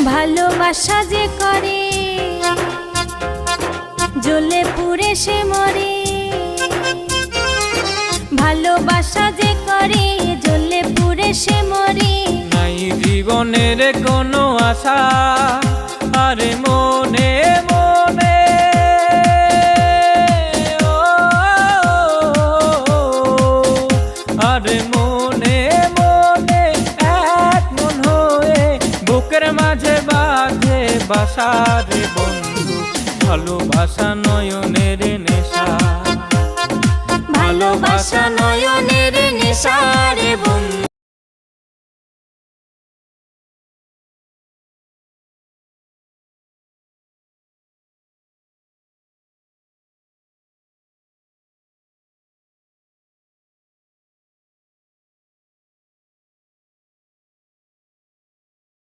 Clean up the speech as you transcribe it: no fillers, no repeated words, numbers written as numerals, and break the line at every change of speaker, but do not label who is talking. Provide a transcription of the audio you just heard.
ভালোবাসা যে করে জ্বলে পুড়ে সে মরে, ভালোবাসা যে করে জ্বলে পুড়ে সে মরে।
নাই জীবনের কোনো আশা আরে মনে মনে, আরে মনে মনে এক মন হয়ে বুকের মাঝে বাঁধে বাসা রে বন্ধু। ভালোবাসা নয়নের নেশা,
ভালোবাসা নয়নের নেশা রে বন্ধু।